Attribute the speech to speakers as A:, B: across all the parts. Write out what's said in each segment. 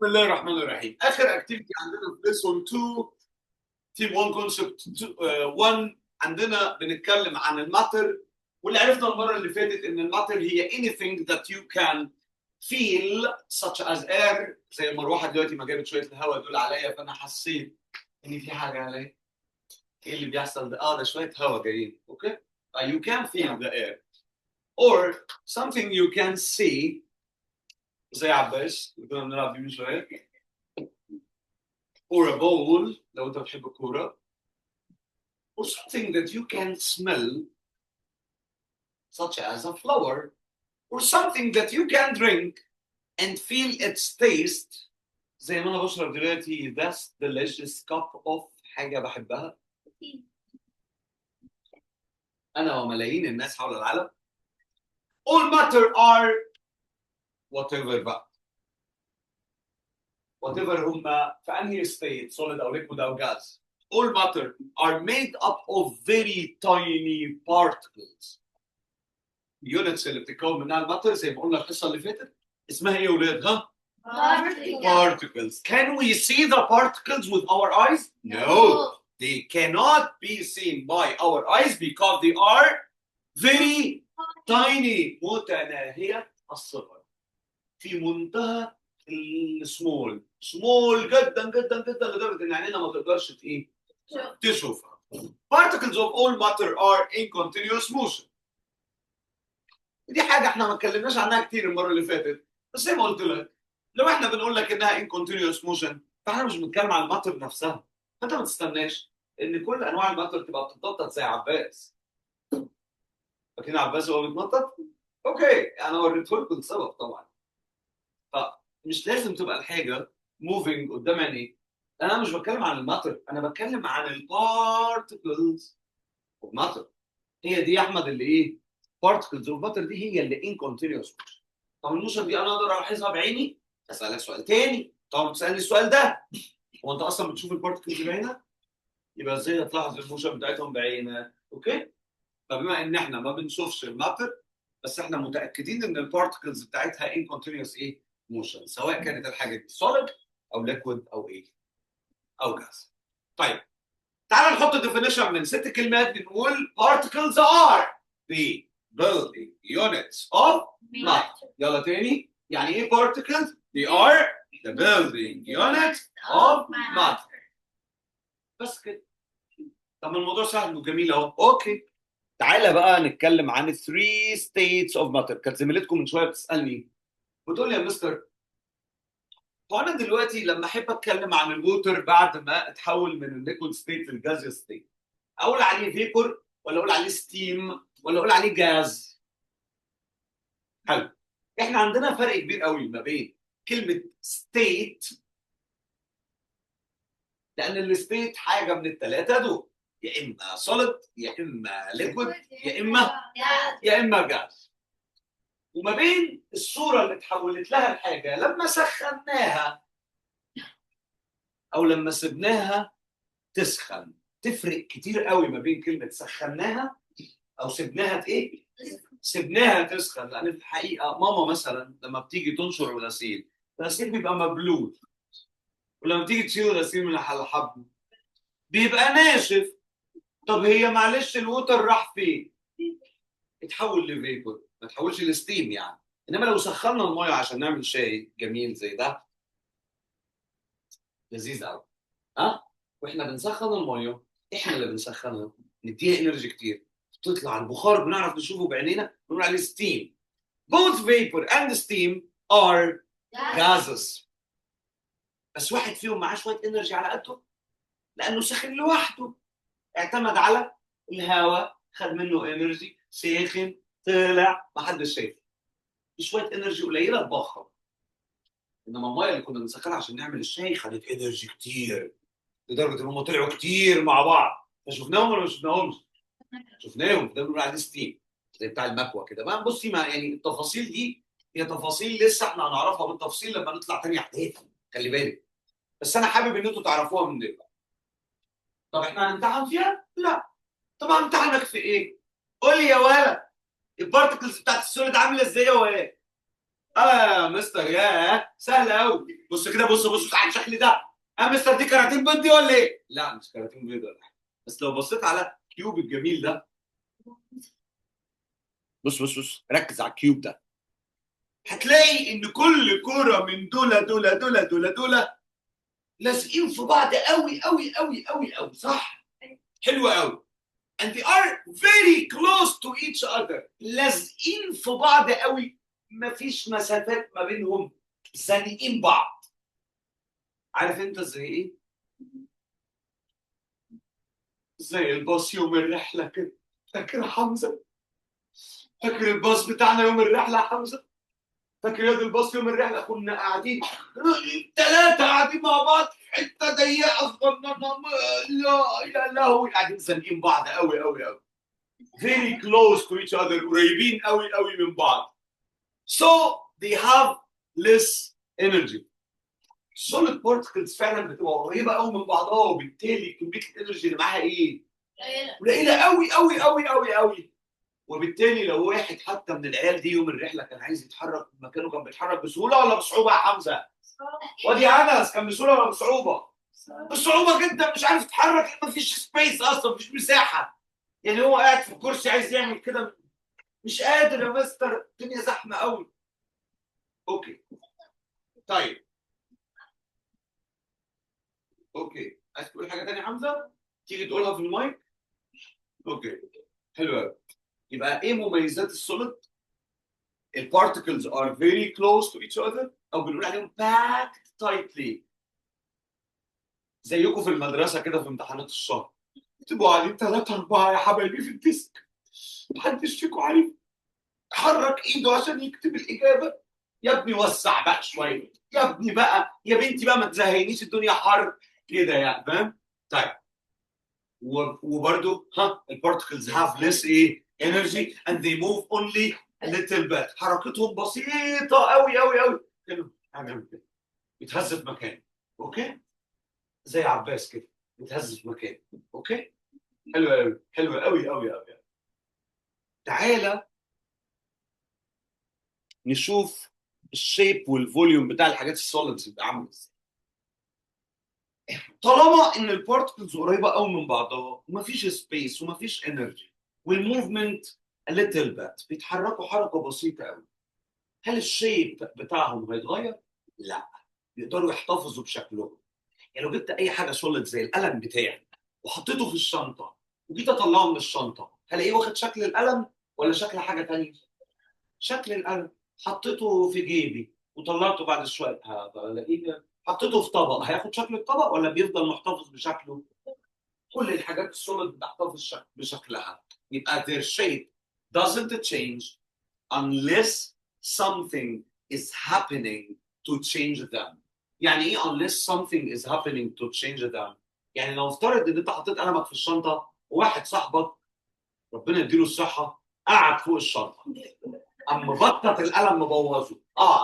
A: بسم الله الرحمن الرحيم. اخر اكتيفيتي عندنا في ليسون 2 تيم 1 كونسبت 1 عندنا بنتكلم عن الماتر، واللي عرفنا المره اللي فاتت ان الماتر هي anything that you can feel such as air. زي ما الواحد دلوقتي ما جابت شويه الهواء دول عليا فانا حسيت ان في حاجه عليا. ايه اللي بيحصل ده؟ ده شويه هواء جايين. اوكي. You can feel the air or something you can see زي عباس اللي كنا بنلعب فيه من شويه. or a bowl لو انت بتحب الكوره. or something that you can smell such as a flower. or something that you can drink and feel its taste زي ما انا بشرب دلوقتي this delicious cup of حاجه بحبها انا وملايين الناس حول العالم. all matter are whatever بقى whatever هم في انهي state solid او liquid او gas. all matter are made up of very tiny particles. اليونتس اللي بتتكون منها الماتر زي ما قلنا الحصه اللي فاتت اسمها ايه يا ولاد؟ ها؟ particles. Can we see the particles with our eyes? No. They cannot be seen by our eyes because they are very tiny. متناهية الصغر. في منتهى السمول. سمول جدا جدا جدا لدرجة ان عينينا ما تقدرش تشوفها. Particles of all matter are in continuous motion. دي حاجة احنا ما اتكلمناش عنها كتير المرة اللي فاتت، بس زي ما قلت لك لو احنا بنقول لك انها in continuous motion فاحنا مش بنتكلم عن الماتر نفسها. فانت ما تستناش ان كل انواع الماتر تبقى بتتنطط زي عباس. فاكرين عباس وهو بيتنطط؟ اوكي انا وريته لكم السبب طبعا. فمش لازم تبقى الحاجة moving قدام عينيك. انا مش بتكلم عن الماتر، انا بتكلم عن البارتكلز اوف ماتر. هي دي يا احمد اللي ايه؟ بارتكلز اوف ماتر دي هي اللي ان كونتينوس موشن. طب الموشن دي انا اقدر الاحظها بعيني؟ اسالك سؤال تاني. طب تسالني السؤال ده هو انت اصلا بتشوف البارتكلز بعينك؟ يبقى ازاي هتلاحظ الموشن بتاعتهم بعينك؟ اوكي؟ فبما ان احنا ما بنشوفش الماتر بس احنا متاكدين ان البارتكلز بتاعتها ان كونتينوس ايه؟ موشن، سواء كانت الحاجه دي سوليد او ليكويد او ايه؟ او جاز. طيب تعال نحط ديفينيشن من 6 كلمات. بنقول particles are the building units of matter. يلا تاني. يعني ايه particles؟ They are the building units of matter. بس كده. طب الموضوع سهل وجميل اهو. اوكي. تعالى بقى نتكلم عن 3 states of matter. كانت زميلتكم من شويه بتسالني بتقول لي يا مستر هو انا دلوقتي لما احب اتكلم عن الووتر بعد ما اتحول من الليكويد ستيت للجازيوس ستيت اقول عليه فيبور ولا اقول عليه ستيم ولا اقول عليه جاز؟ حلو. احنا عندنا فرق كبير قوي ما بين كلمه ستيت، لان الستيت حاجه من الثلاثه دول، يا اما سوليد يا اما ليكويد يا اما جاز. وما بين الصوره اللي اتحولت لها الحاجه لما سخناها او لما سبناها تسخن. تفرق كتير قوي ما بين كلمه سخناها او سبناها ايه؟ سبناها تسخن. لان في الحقيقه ماما مثلا لما بتيجي تنشر الغسيل بيبقى مبلول، ولما تيجي تشيل الغسيل من الحبل بيبقى ناشف. طب هي معلش الوتر راح فين؟ اتحول لفيبر، ما تحولش لستيم يعني. انما لو سخنا الميه عشان نعمل شاي جميل زي ده لذيذ قوي. واحنا بنسخن الميه احنا اللي بنسخنها نديها انرجي كتير تطلع البخار بنعرف نشوفه بعينينا بنقول عليه ستيم. Both vapor and steam are gases. بس واحد فيهم معاه شويه انرجي على قده لانه سخن لوحده، اعتمد على الهواء، خد منه انرجي، سخن، طلع، ما حدش شايفه. شويه انرجي قليله اتبخر. انما الميه اللي كنا بنسخنها عشان نعمل الشاي خدت انرجي كتير لدرجه ان هم طلعوا كتير مع بعض. فشفناهم ولا ما شفناهمش؟ شفناهم. ده بنقول عليه ستيم زي بتاع المكوى كده. بقى بصي ما يعني التفاصيل دي هي تفاصيل لسه احنا هنعرفها بالتفصيل لما نطلع تاني اعدادي، خلي بالك. بس انا حابب ان انتوا تعرفوها من دلوقتي. طب احنا هنمتحن فيها؟ لا. طب همتحنك في ايه؟ قول لي يا ولد البارتكلز بتاعت السوليد عامله ازاي يا ولد؟ يا مستر يا سهل قوي. بص كده، بص على الشكل ده. مستر دي كراتين بيض دي ولا ايه؟ لا مش كراتين بيض ولا حاجه، بس لو بصيت على الكيوب الجميل ده، بص ركز على الكيوب ده، هتلاقي ان كل كوره من دول لازقين في بعض قوي، صح؟ حلو قوي. and they are very close to each other. لازقين في بعض قوي، مفيش مسافات ما بينهم، زانقين بعض. عارف انت زي ايه؟ زي الباص يوم الرحله كده. فاكر يا حمزه؟ فاكر الباص بتاعنا يوم الرحله يا حمزه؟ فاكر ياد الباص يوم الرحله كنا قاعدين ثلاثه قاعدين مع بعض في حته ضيقه صغننه، لا يا لهوي، قاعدين زانقين بعض قوي. very close to each other، قريبين قوي من بعض. So they have less energy. solid particles فعلا بتبقى قريبه قوي من بعضها، وبالتالي كميه الانرجي اللي معاها ايه؟ قليله قوي. وبالتالي لو واحد حتى من العيال دي يوم الرحله كان عايز يتحرك من مكانه، كان بيتحرك بسهوله ولا بصعوبه يا حمزه؟ ودي انس كان بسهوله ولا بصعوبه؟ بصعوبه جدا، مش عارف يتحرك، مفيش سبيس اصلا، مفيش مساحه. يعني هو قاعد في الكرسي عايز يعمل كده، مش قادر يا مستر، الدنيا زحمه قوي. اوكي طيب، اوكي عايز تقول حاجه ثانيه يا حمزه؟ تيجي تقولها في المايك. اوكي حلو قوي. يبقى ايه مميزات السوليد؟ البارتكلز are very close to each other، او بنقول عليهم packed tightly. زيكم في المدرسه كده في امتحانات الشهر، تبقوا قاعدين ثلاثه اربعه يا حبايبي في الديسك، محدش فيكم عارف حرك ايده عشان يكتب الاجابه. يا ابني وسع بقى شويه، يا ابني بقى، يا بنتي بقى ما تزهقنيش، الدنيا حر كده يعني، فاهم؟ طيب وبرده البارتكلز هاف less ايه energy and they move only a little bit. حركتهم بسيطه قوي كده، هنعمل كده، يتهز في مكانه. اوكي زي عباس كده، يتهز في مكانه. اوكي حلو قوي. تعالى نشوف الشيب والفوليوم بتاع الحاجات السوليدز بيبقى عامل ازاي. طالما ان البارتكلز قريبه قوي من بعضها، ومفيش سبيس ومفيش انرجي، والموفمنت ليتل بات، بيتحركوا حركه بسيطه قوي، هل الشيب بتاعهم هيتغير؟ لا، يقدروا يحتفظوا بشكلهم. يعني لو جبت اي حاجه سوليد زي القلم بتاعي وحطيته في الشنطه، وجيت اطلعه من الشنطه، هلاقيه واخد شكل القلم ولا شكل حاجه ثانيه؟ شكل القلم. حطيته في جيبي وطلعته بعد شويه، هلاقيه. حطيته في طبق، هياخد شكل الطبق ولا بيفضل محتفظ بشكله؟ كل الحاجات السوليد بتحتفظ بشكلها. يبقى their shape doesn't change unless something is happening to change them. يعني ايه unless something is happening to change them؟ يعني لو افترض ان انت حطيت قلمك في الشنطه، وواحد صاحبك ربنا يديله الصحه قعد فوق الشنطه، اما بطط القلم مبوظه،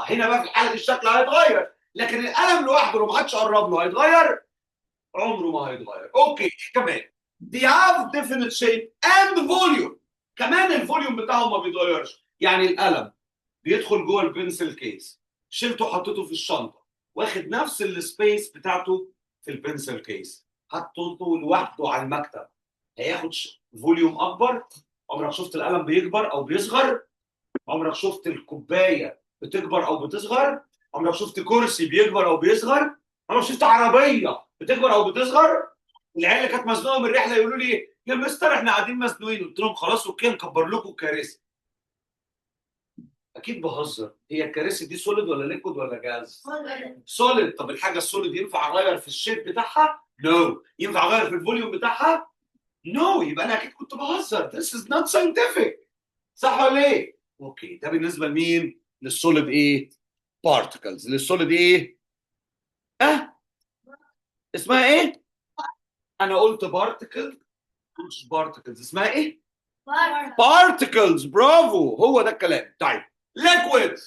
A: هنا بقى في الحاله دي الشكل هيتغير، لكن القلم لوحده لو ما حدش قرب له هيتغير؟ عمره ما هيتغير. اوكي كمان they have definite shape and volume. كمان الفوليوم بتاعهم ما بيتغيرش. يعني القلم بيدخل جوه البنسل كيس، شلته حطيته في الشنطه، واخد نفس السبيس بتاعته في البنسل كيس، حطيته لوحده على المكتب، هياخد فوليوم اكبر. عمرك شفت القلم بيكبر او بيصغر؟ عمرك شفت الكوبايه بتكبر او بتصغر؟ عمرك شفت كرسي بيكبر او بيصغر؟ عمرك شفت عربيه بتكبر او بتصغر؟ العيال اللي كانت مزنوقه من الرحله يقولوا لي يا مستر احنا قاعدين مزنوقين، قلت لهم خلاص اوكي نكبر لكم الكراسي. اكيد بهزر، هي الكراسي دي سوليد ولا ليكويد ولا جاز؟ سوليد. طب الحاجه السوليد ينفع اغير في الشيب بتاعها؟ نو. ينفع اغير في الفوليوم بتاعها؟ نو. يبقى انا اكيد كنت بهزر. This is not scientific. صح ولا ايه؟ اوكي ده بالنسبه لمين؟ للسوليد ايه؟ بارتكلز. للسوليد ايه؟ اه اسمها ايه؟ انا قلت بارتكل مش بارتكلز، اسمها ايه؟ بارتكلز. برافو، هو ده الكلام. طيب liquids.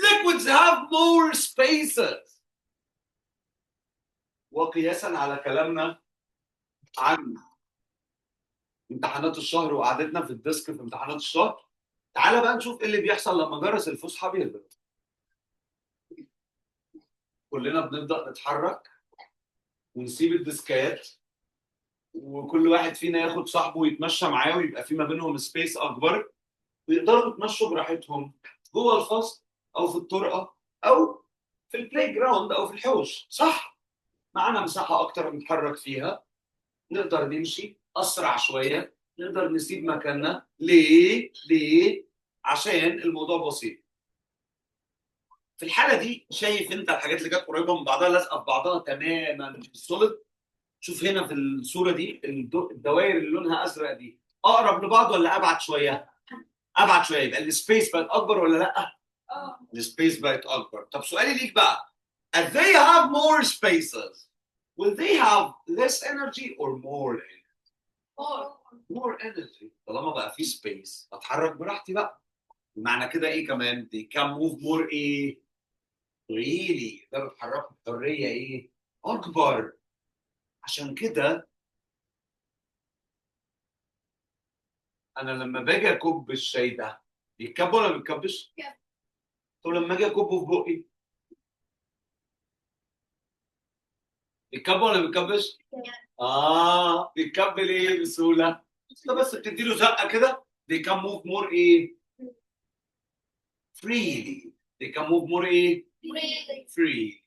A: liquids have more spaces. وقياسا على كلامنا عن امتحانات الشهر وقعدتنا في الديسك في امتحانات الشهر، تعالى بقى نشوف ايه اللي بيحصل لما جرس الفسحه بيضرب. كلنا بنبدا نتحرك ونسيب الديسكات، وكل واحد فينا ياخد صاحبه ويتمشى معاه، ويبقى في ما بينهم سبيس اكبر، ويقدروا يتمشوا براحتهم جوه الفصل او في الطرقه او في البلاي جراوند او في الحوش، صح؟ معانا مساحه اكتر نتحرك فيها، نقدر نمشي اسرع شويه، نقدر نسيب مكاننا. ليه؟ ليه؟ عشان الموضوع بسيط. في الحاله دي شايف انت الحاجات اللي كانت قريبه من بعضها لازقه في بعضها تماما في السوليد؟ شوف هنا في الصوره دي الدوائر اللي لونها ازرق دي اقرب لبعض ولا ابعد شويه؟ ابعد شويه. يبقى السبيس بقت اكبر ولا لا؟ السبيس بقت اكبر. طب سؤالي ليك بقى، as they have more spaces will they have less energy or more energy؟ more energy. طالما بقى في سبيس اتحرك براحتي بقى. معنى كده ايه كمان؟ they can move more ايه؟ really يقدروا يتحركوا بحريه ايه؟ اكبر. عشان كده انا لما باجي اكب الشاي ده بيتكب ولا ما بيتكبش؟ طب لما اجي اكبه في بقي بيتكب ولا ما بيتكبش؟ بيتكب ليه بسهوله؟ انت بس بتديله زقه كده they can move more ايه؟ freely. they can move more ايه؟ free.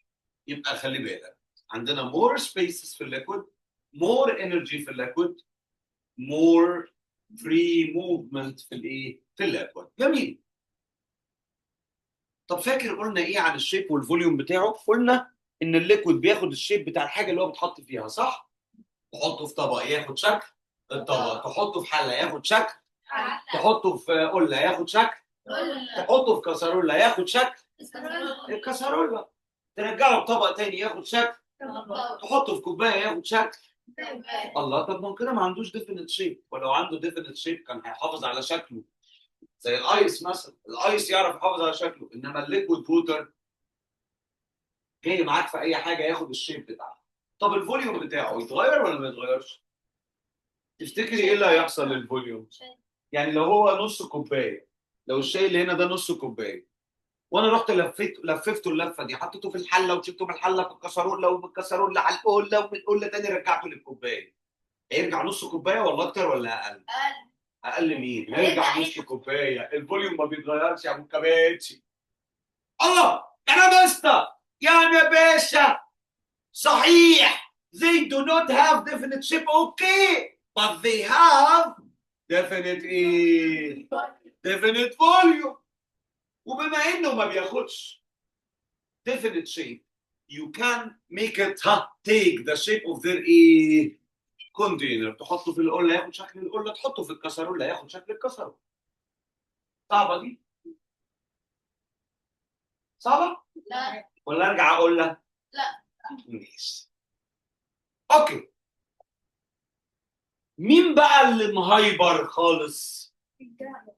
A: يبقى خلي بالك عندنا more spaces في الليكويد، more energy في الليكويد، more free movement في الايه؟ في الليكويد. جميل. طب فاكر قلنا ايه عن الشيب والفوليوم بتاعه؟ قلنا ان الليكويد بياخد الشيب بتاع الحاجه اللي هو بيتحط فيها، صح؟ تحطه في طبق ياخد شكل الطبق، تحطه في حله ياخد شكل، تحطه في قله ياخد شكل، تحطه في كسرولة ياخد شكل الكسرولة، ترجعه بطبق تاني ياخد شكل، تحطه في كوبايه ياخد شكل. الله، طب ما كده ما عندوش ديفينيت شيب، ولو عنده ديفينيت شيب كان هيحافظ على شكله. زي الايس مثلا، الايس يعرف يحافظ على شكله، انما الليكويد ووتر جاي معاك في اي حاجه ياخد الشيب بتاعها. طب الفوليوم بتاعه يتغير ولا ما يتغيرش؟ تفتكري ايه اللي هيحصل للفوليوم؟ يعني لو هو نص كوبايه، لو الشاي اللي هنا ده نص كوبايه، وانا رحت لففته اللفه دي، حطيته في الحله وشلته من الحله في الكسرونه ومن الكسرونه على القله ومن القله تاني رجعته للكوبايه، هيرجع نص كوبايه ولا اكتر ولا اقل؟ اقل مين؟ هيرجع نص كوبايه. الفوليوم ما بيتغيرش يا ابو كباتشي. الله يا مستر يا باشا، صحيح they do not have definite shape okay but they have definite ايه؟ definite volume. وبما انه ما بياخدش definite shape you can make it take the shape of their ايه؟ container. تحطه في القله ياخد شكل القله، تحطه في الكسرونه ياخد شكل الكسرونه. صعبه دي؟ صعبه؟ لا. ولا ارجع اقول لها؟ لا. ماشي. اوكي. مين بقى اللي مهايبر خالص؟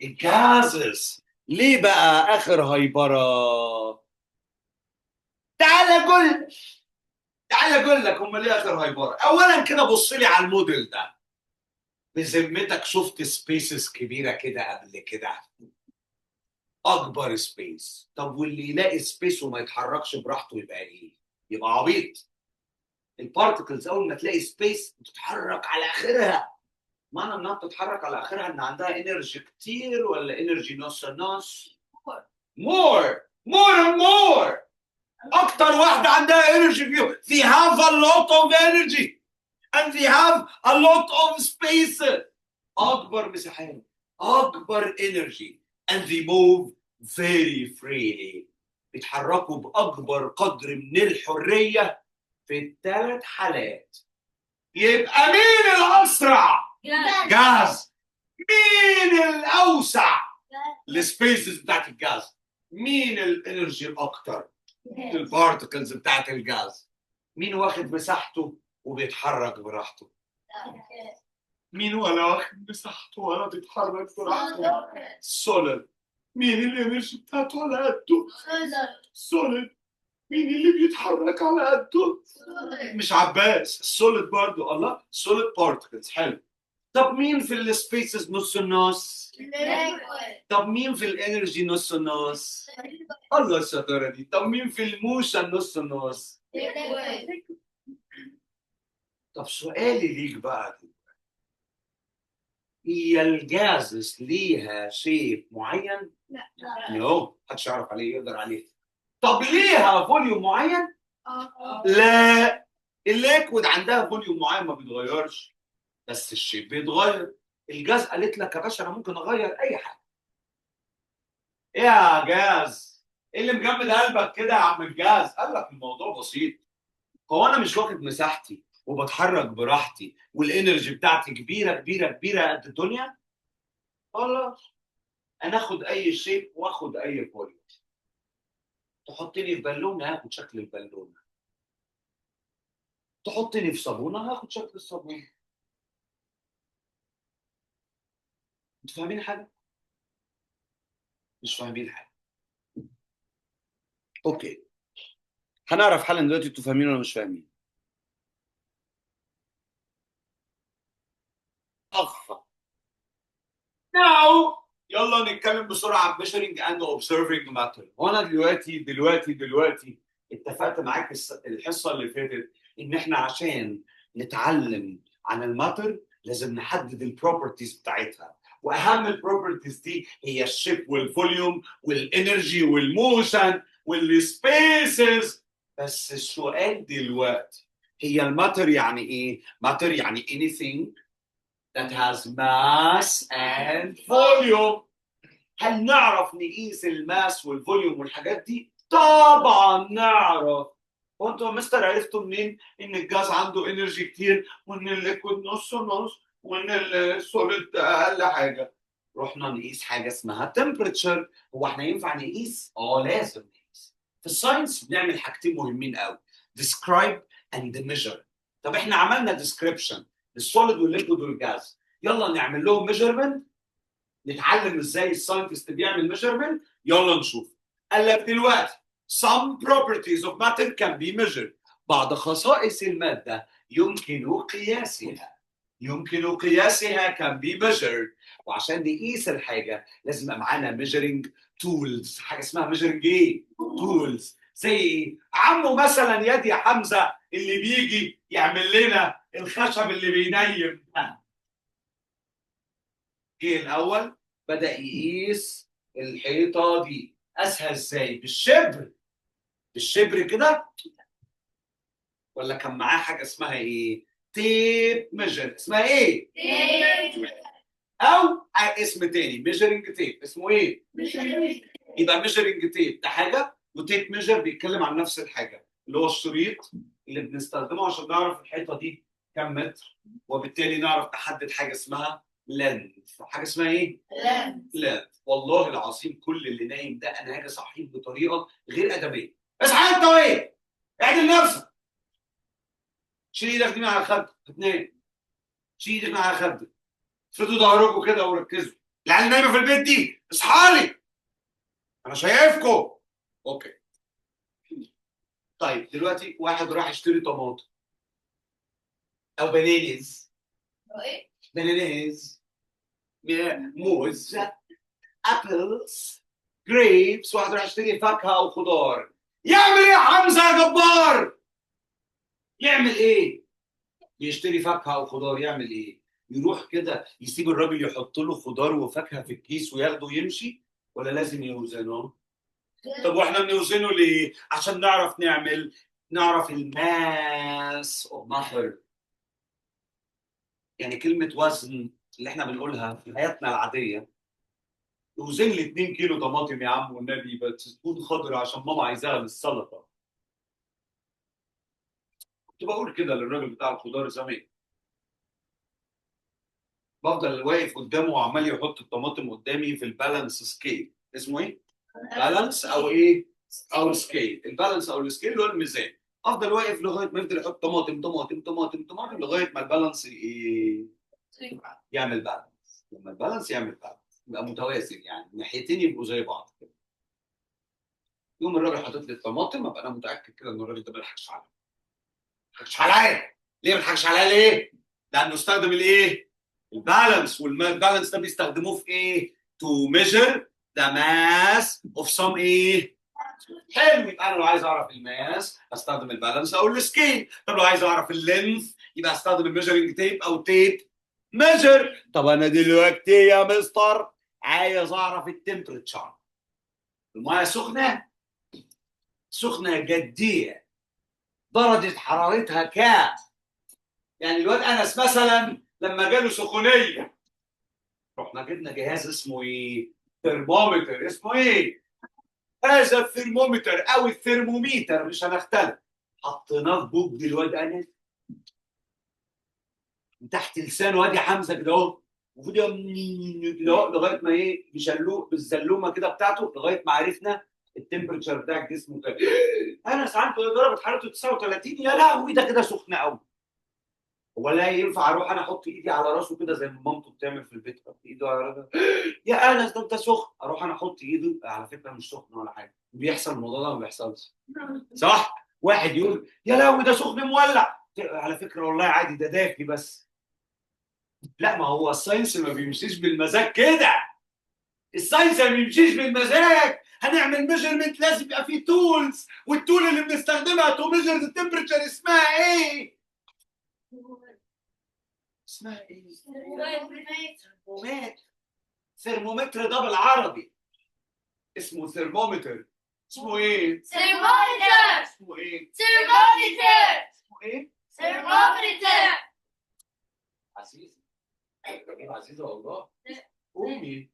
A: الجازز. ليه بقى اخر هايبره؟ تعال اقول لك هم ليه اخر هايبره. اولا كده بص لي على الموديل ده، بذمتك شفت سبيسز كبيره كده قبل كده؟ اكبر سبيس. طب واللي يلاقي سبيس وما يتحركش براحته يبقى ايه؟ يبقى عبيط. البارتكلز اول ما تلاقي سبيس بتتحرك على اخرها. معنى انها بتتحرك على اخرها ان عندها انرجي كتير ولا انرجي نص نص؟ more. اكتر واحده عندها انرجي فيهم. they have a lot of energy and they have a lot of space. اكبر مساحات، اكبر energy and they move very freely. بيتحركوا باكبر قدر من الحريه في الثلاث حالات. يبقى مين الاسرع؟ جاز. مين الاوسع؟ السبيسز بتاعت الجاز. مين الانرجي الاكتر؟ البارتكلز بتاعت الجاز. مين واخد مساحته وبيتحرك براحته؟ مين ولا واخد مساحته ولا بيتحرك براحته؟ سوليد. مين الانرجي بتاعته على قده؟ سوليد. مين اللي بيتحرك على قده؟ مش عباس. السوليد برضو. الله، سوليد بارتكلز. حلو. طب مين في السبيسز نص النص؟
B: liquid.
A: طب مين في الانرجي نص النص؟ الله الشطاره دي. طب مين في الموشن نص النص؟
B: Liquid.
A: طب سؤالي ليك بقى، هي الجازس ليها شيب معين؟
B: لا.
A: نو، محدش يعرف عليه يقدر عليه. طب ليها فوليوم معين؟
B: اه.
A: لا، الليكويد عندها فوليوم معين ما بيتغيرش، بس الشيب بيتغير. الجاز قالت لك يا باشا انا ممكن اغير اي حاجه. ايه يا جاز؟ ايه اللي مجمد قلبك كده يا عم الجاز؟ قال لك الموضوع بسيط. هو انا مش واخد مساحتي وبتحرك براحتي والانرجي بتاعتي كبيره كبيره كبيره قد الدنيا؟ خلاص، انا اخد اي شيب واخد اي فوليوم. تحطني في بالونه هاخد شكل البالونه، تحطني في صابونه هاخد شكل الصابونه. انتوا فاهمين حاجه؟ مش فاهمين حاجه. اوكي، هنعرف حالا دلوقتي انتوا فاهمين ولا مش فاهمين. اخ ناو، يلا نتكلم بسرعه عن measuring and observing matter. وانا دلوقتي اتفقت معاك الحصه اللي فاتت ان احنا عشان نتعلم عن الماتر لازم نحدد البروبرتيز بتاعتها، واهم البروبرتيز دي هي الشيب والفوليوم والانرجي والموشن والسبيسز. بس السؤال دلوقتي، هي الماتر يعني ايه؟ ماتر يعني anything that has mass and volume. هل نعرف نقيس الماس والفوليوم والحاجات دي؟ طبعا نعرف. وانتوا يا مستر عرفتوا منين ان الجاز عنده انرجي كتير وان الليكويد نص نص وان السوليد اقل حاجه؟ رحنا نقيس حاجه اسمها temperature. هو احنا ينفع نقيس؟ لازم نقيس. في الساينس بنعمل حاجتين مهمين قوي: describe and measure. طب احنا عملنا description للسوليد والليكويد والجاز، يلا نعمل لهم measurement. نتعلم ازاي الساينتست بيعمل ميجرمنت. يلا نشوف. قال لك دلوقتي some properties of matter can be measured. بعض خصائص المادة يمكن قياسها can be measured. وعشان نقيس الحاجة لازم يبقى معانا measuring tools. حاجة اسمها measuring ايه؟ tools. زي ايه؟ عمو مثلا يد يا حمزة اللي بيجي يعمل لنا الخشب اللي بينيم. جه الاول بدأ يقيس الحيطة دي. قاسها ازاي؟ بالشبر كده، ولا كان معاه حاجة اسمها ايه؟ تيب ميجر. اسمها ايه؟ او اسم تاني ميجرنج تيب. اسمه ايه؟ يبقى ميجرنج تيب ده حاجة، وتيب ميجر بيتكلم عن نفس الحاجة، اللي هو الشريط اللي بنستخدمه عشان نعرف الحيطة دي كم متر، وبالتالي نعرف نحدد حاجة اسمها لينث. حاجة اسمها ايه؟ لينث. والله العظيم كل اللي نايم ده انا هاجي اصحيه بطريقة غير أدبية. اصحى انت وايه؟ اعدل نفسك. شيل ايدك دي من على خدك هتنام. شيل ايدك من على خدك. افردوا ظهركم كده وركزوا. العيال نايمه في البيت دي اصحى لي، انا شايفكم. اوكي. طيب دلوقتي واحد راح يشتري طماطم او بنانيز. بنانيز، موز، ابلز، جريبس. واحد راح يشتري فاكهه او خضار. يعمل ايه يا حمزه يا جبار؟ يعمل ايه؟ يشتري فاكهه او خضار يعمل ايه؟ يروح كده يسيب الراجل يحط له خضار وفاكهه في الكيس وياخده ويمشي، ولا لازم يوزنه؟ طب واحنا بنوزنه ليه؟ عشان نعرف الماس اوف ماتر. يعني كلمه وزن اللي احنا بنقولها في حياتنا العاديه، توزن لي 2 كيلو طماطم يا عم والنبي بس تكون خضرا عشان ماما عايزاها للسلطه. كنت بقول كده للراجل بتاع الخضار زمان. بفضل واقف قدامه وعمال يحط الطماطم قدامي في البالانس سكيل. اسمه ايه؟ بالانس او ايه؟ او سكيل. البالانس او السكيل اللي هو الميزان. افضل واقف لغايه ما يفضل يحط طماطم طماطم طماطم طماطم لغايه ما البالانس ايه؟ يعمل بالانس. لما البالانس يعمل بالانس يبقى متوازن، يعني الناحيتين يبقوا زي بعض كده. يوم الراجل حاطط لي الطماطم ابقى انا متاكد كده ان الراجل ده ما بيضحكش عليا. ما بيضحكش عليا. ليه ما بيضحكش عليا ليه؟ لانه استخدم الايه؟ البالانس، والبالانس ده بيستخدموه في ايه؟ تو ميجر ذا ماس اوف سم ايه؟ حلو. يبقى انا لو عايز اعرف الماس استخدم البالانس او السكيل. طب لو عايز اعرف اللينث يبقى استخدم الميجرنج تيب او تيب ميجر. طب انا دلوقتي يا مستر عايز اعرف التمبريتشر. الميه سخنه، سخنه جديه، درجه حرارتها كام؟ يعني الواد انس مثلا لما جاله سخونيه رحنا جبنا جهاز اسمه ايه؟ ثرمومتر. اسمه ايه؟ هذا الثرمومتر او الثرموميتر مش هنختلف. حطيناه في بوج الواد انس من تحت لسانه وادي حمزه كده اهو، المفروض كده اهو لغايه ما ايه بيشلوه بالزلومه كده بتاعته لغايه ما عرفنا التمبرتشر بتاع الجسم كده. انس عنده درجه حرارته 39. يا لهوي ده كده سخن قوي. ولا ينفع اروح انا احط ايدي على راسه كده زي ما مامته بتعمل في البيت، احط ايده على راسه يا انس ده انت سخن، اروح انا احط ايده على فكره مش سخن ولا حاجه. بيحصل الموضوع ده ما بيحصلش صح؟ واحد يقول يا لهوي ده سخن مولع، على فكره والله عادي ده دافي بس. لا ما هو الساينس ما بيمشيش بالمزاج كده. الساينس ما بيمشيش بالمزاج. هنعمل ميجرمنت لازم يبقى فيه تولز، والتول اللي بنستخدمها تو ميجر التمبريتشر اسمها ايه؟ اسمها ايه؟ ثرمومتر. ثرمومتر ده بالعربي اسمه ثرمومتر. اسمه ايه؟
B: Thermometer.
A: اسمه ايه؟
B: Thermometer.
A: اسمه ايه؟
B: Thermometer.
A: عزيزة. عزيزة والله. قومي.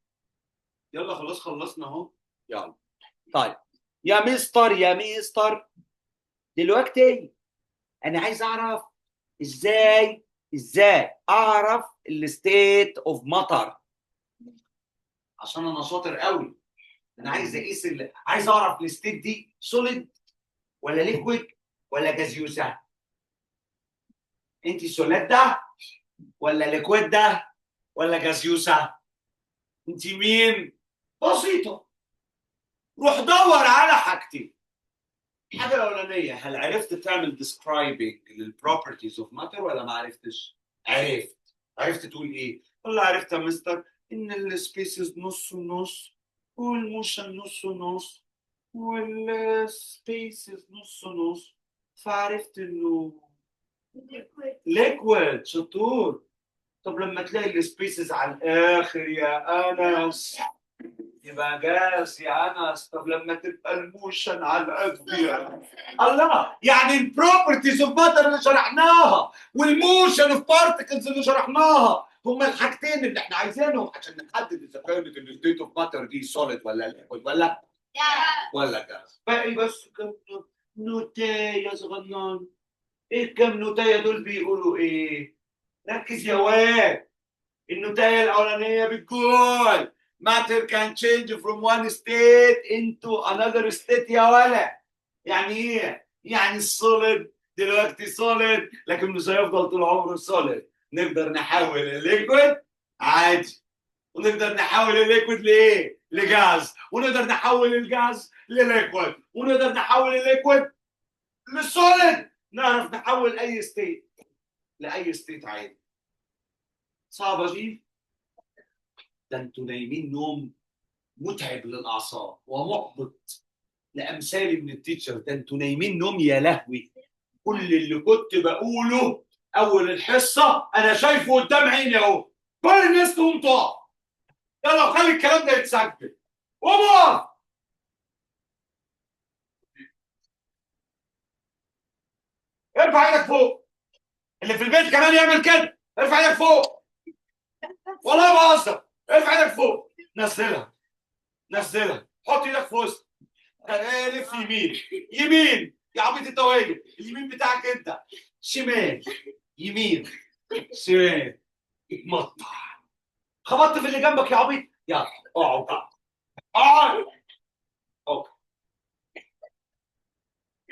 A: يلا خلاص خلصنا اهو. يلا. طيب يا مستر يا مستر دلوقتي انا عايز اعرف ازاي اعرف الستيت اوف مطر، عشان انا شاطر قوي. انا عايز اقيس عايز اعرف الستيت دي سوليد ولا ليكويد ولا جازيوسه. انت سوليد ده ولا ليكويد ده ولا جازيوسه؟ انت مين؟ بسيطه. روح دور على حاجتين. الحاجه الاولانيه، هل عرفت تعمل describing للبروبرتيز اوف ماتر ولا ما عرفتش؟ عرفت تقول ايه؟ والله عرفت يا مستر ان السبيسز نص ونص والموشن نص ونص والسبيسز نص ونص، فعرفت انه ليكويد. شطور. طب لما تلاقي السبيسز على الاخر يا انس يبقى جاز يا انس. طب لما تبقى الموشن على القد يا الله، يعني البروبرتيز اوف ماتر اللي شرحناها والموشن اوف بارتكلز اللي شرحناها هما الحاجتين اللي احنا عايزينهم عشان نحدد اذا كانت الستيت اوف ماتر دي سوليد ولا ليكويد ولا جاز. باقي بس كم نوتايه صغنن. ايه كم نوتايه دول بيقولوا ايه؟ ركز يا واد. النوتايه الاولانيه بتقول matter can change from one state into another state يا ولا. يعني ايه؟ يعني السوليد دلوقتي سوليد لكن مش هيفضل طول عمره سوليد. نقدر نحول الليكويد عادي، ونقدر نحول الليكويد لايه؟ لجاز، ونقدر نحول الجاز لليكويد، ونقدر نحول الليكويد للسوليد. نعرف نحول اي ستيت لاي ستيت عادي. صعبه دي؟ ده انتوا نايمين نوم متعب للاعصاب ومحبط لامثالي من التيتشر. ده انتوا نايمين نوم يا لهوي. كل اللي كنت بقوله اول الحصه انا شايفه قدام عيني اهو. كل الناس تقوم تقف. يلا خلي الكلام ده يتسجل. قوموا. ارفع ايدك فوق. اللي في البيت كمان يعمل كده. ارفع ايدك فوق. والله ما بهزر. ارفع ايدك فوق. نزلها. حط ايدك في وسط. لف يمين. يمين يا عبيط انت وهي. اليمين بتاعك انت. شمال. يمين. شمال. اتمطع. خبطت في اللي جنبك يا عبيط. يلا اقعد. اوكي.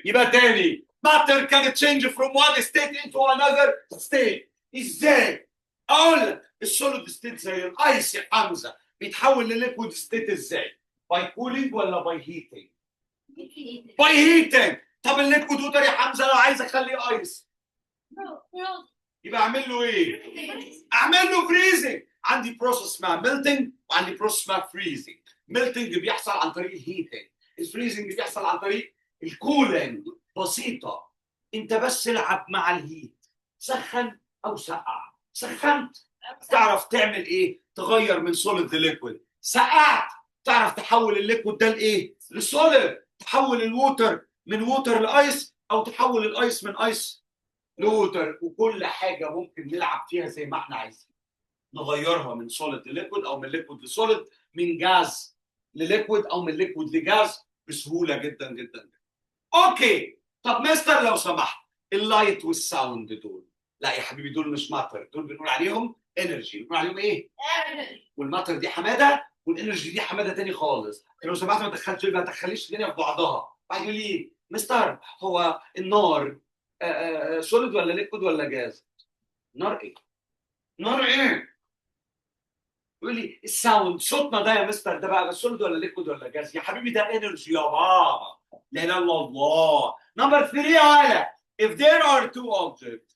A: يبقى تاني matter can change from one state into another state. ازاي؟ اقول لك السوليد ستيت زي الايس يا حمزه بيتحول لليكويد ستيت ازاي؟ باي كولينج ولا باي هيتنج؟ باي هيتنج. طب الليكويد ووتر يا حمزه لو عايز اخليه ايس يبقى اعمل له ايه؟ اعمل له فريزنج. عندي بروسس اسمها ميلتنج وعندي بروسس اسمها فريزنج. ميلتنج بيحصل عن طريق الهيتنج، الفريزنج بيحصل عن طريق الكولينج. بسيطه، انت بس العب مع الهيت، سخن او سقع. سخنت تعرف تعمل ايه؟ تغير من سوليد لليكويد. سقعت تعرف تحول الليكويد ده لايه؟ لسوليد. تحول الووتر من ووتر لايس، او تحول الايس من ايس لوتر. وكل حاجه ممكن نلعب فيها زي ما احنا عايزين، نغيرها من سوليد لليكويد او من ليكويد لسوليد، من جاز لليكويد او من ليكويد لجاز بسهوله جدا جدا. اوكي، طب مستر لو سمحت، اللايت والساوند دول، لا يا حبيبي دول مش ماتر، دول بنقول عليهم انرجي. بنقول عليهم ايه؟ والماتر دي حماده والانرجي دي حماده تاني خالص. لو سمحت ما تدخليش الدنيا في بعضها. بعد يقول لي مستر هو النار سوليد ولا ليكويد ولا جاز؟ نار ايه؟ نار ايه؟ يقول لي الساوند، صوتنا ده يا مستر ده بقى سوليد ولا ليكويد ولا جاز؟ يا حبيبي ده انرجي يا بابا. لا اله الا الله. نمبر 3 يا ولا، if there are two objects،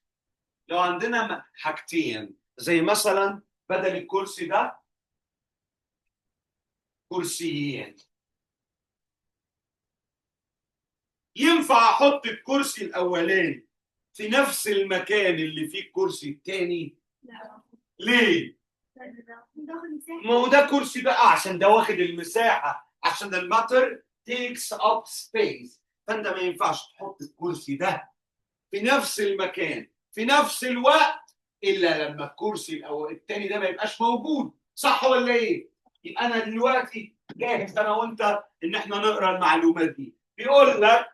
A: لو عندنا حاجتين زي مثلا بدل الكرسي ده كرسيين، ينفع احط الكرسي الاولاني في نفس المكان اللي فيه الكرسي الثاني؟
B: لا.
A: ليه؟ ما هو ده كرسي بقى عشان ده واخد المساحه، عشان الماتر takes up space. فانت ما ينفعش تحط الكرسي ده في نفس المكان في نفس الوقت الا لما الكرسي او الثاني ده ما يبقاش موجود. صح ولا ايه؟ يبقى انا دلوقتي جاهز انا وانت ان احنا نقرا المعلومات دي. بيقول لك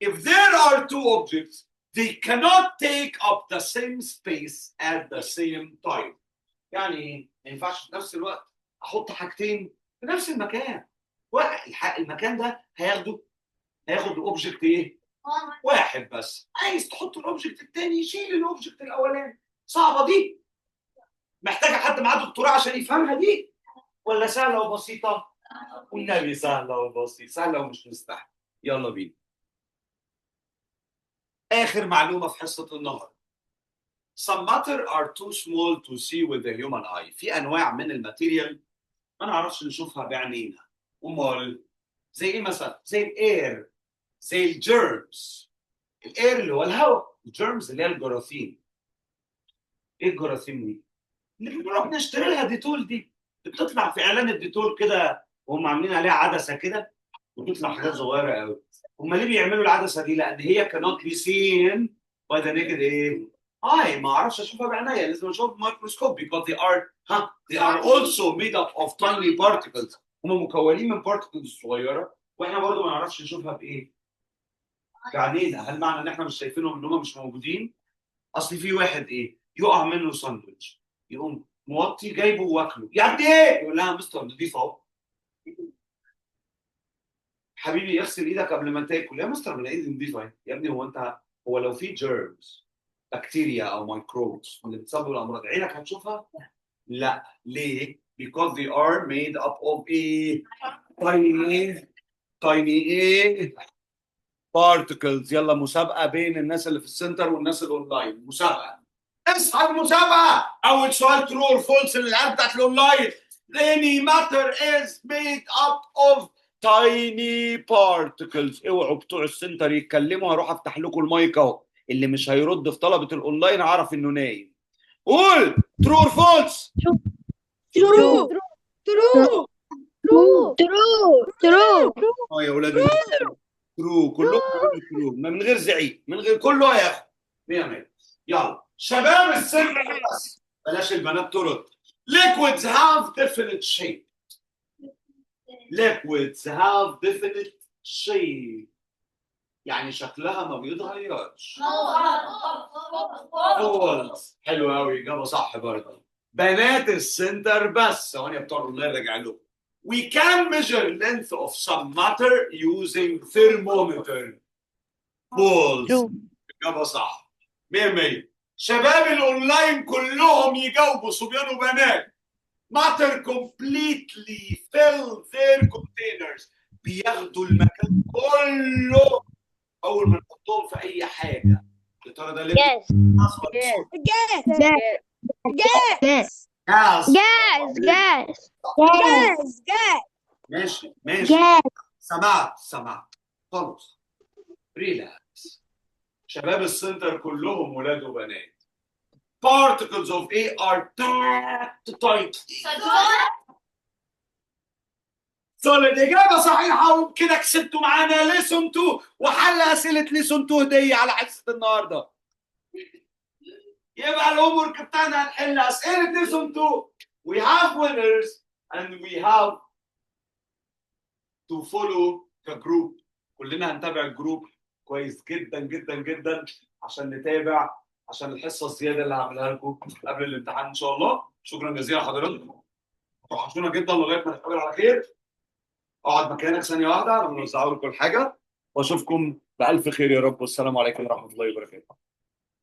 A: if there are two objects they cannot take up the same space at the same time. يعني ايه؟ ما ينفعش في نفس الوقت احط حاجتين في نفس المكان. المكان ده هياخد اوبجكت ايه؟ واحد بس. عايز تحط الاوبجكت الثاني يشيل الاوبجكت الاولاني. صعبه دي؟ محتاجه حد معاه دكتوراه عشان يفهمها دي؟ ولا سهله وبسيطه؟ والنبي سهله وبسيطه، سهله ومش مستحيل. يلا بينا. اخر معلومه في حصه النهارده. Some matter are too small to see with the human eye. في انواع من الماتيريال ما نعرفش نشوفها بعينينا. امال زي ايه مثلا؟ زي الاير، زي الجيرمز. الاير اللي هو الهواء، الجيرمز اللي هي الجراثيم. ايه الجراثيم دي؟ اللي بنروح نشتري لها ديتول دي، بتطلع في اعلان الديتول كده وهم عاملين عليها عدسه كده وبتطلع حاجات صغيره قوي. هم ليه بيعملوا العدسه دي؟ لان هي cannot be seen by the naked ايه؟ ما اعرفش اشوفها بعينيا، لازم اشوفها بميكروسكوب because they are also made up of tiny particles. هم مكونين من بارتكلز صغيره واحنا برضو ما نعرفش نشوفها بايه؟ بعينينا. هل معنى ان احنا مش شايفينهم ان هم مش موجودين؟ اصل في واحد يقع منه ساندوتش يقوم موطي جايبه واكله، يا ابني ايه؟ يقول لها مستر نضيف اهو. حبيبي اغسل ايدك قبل ما تاكل. يا مستر من ايدي نضيفه اهي. يا ابني هو لو في جيرمز بكتيريا او ميكروبس اللي بتسبب الامراض عينك هتشوفها؟ لا. ليه؟ because they are made up of tiny particles. يلا مسابقه بين الناس اللي في السنتر والناس الاونلاين. مسابقه، اصحى المسابقه. اول سؤال ترو اور فولس للعيال بتاعت الاونلاين. any matter is made up of tiny particles. اوعوا بتوع السنتر يتكلموا، هروح افتح لكم المايك اهو. اللي مش هيرد في طلبه الاونلاين هعرف انه نايم. قول ترو اور فولس.
C: True. True. True. True.
A: يا اولاد ترو، كلهم بيقولوا ترو من غير زعيق، من غير كله هياخد 100 100. يلا شباب السن بس بلاش البنات ترد. liquids have definite shape. liquids have definite shape يعني شكلها ما بيتغيرش. false. حلو قوي، اجابه صح برضه. بنات السنتر بس ثواني يا بتوع الله راجع لهم. we can measure length of some matter using thermometer. false. اجابه صح 100 100. شباب الاونلاين كلهم يجاوبوا، صبيان وبنات. matter completely fill their containers. بياخدوا المكان كله. اول ما نحطهم في اي حاجه يا ترى ده ليه؟
C: Gas.
A: gas.
C: Gas. Gas.
A: gas.
C: Gas. Gas. Gas. Gas.
A: ماشي ماشي.
C: Gas.
A: سمعت خلاص. ريلاكس. شباب السنتر كلهم ولاد وبنات. particles of A are packed tightly. solid. إجابة صحيحة وبكده كسبتوا معانا lesson 2 وحل أسئلة lesson 2 هدية على حصة النهاردة. يبقى الهوم ورك بتاعنا هنحل أسئلة lesson 2. We have winners and we have to follow كجروب. كلنا هنتابع الجروب كويس جدا جدا جدا عشان نتابع عشان الحصة الزيادة اللي هعملها لكم قبل الامتحان إن شاء الله. شكرا جزيلا لحضراتكم. توحشونا جدا لغاية ما نتقابل على خير. اقعد مكانك ثانية واحدة لما نوزع لكم الحاجة واشوفكم بألف خير يا رب والسلام عليكم ورحمة الله وبركاته.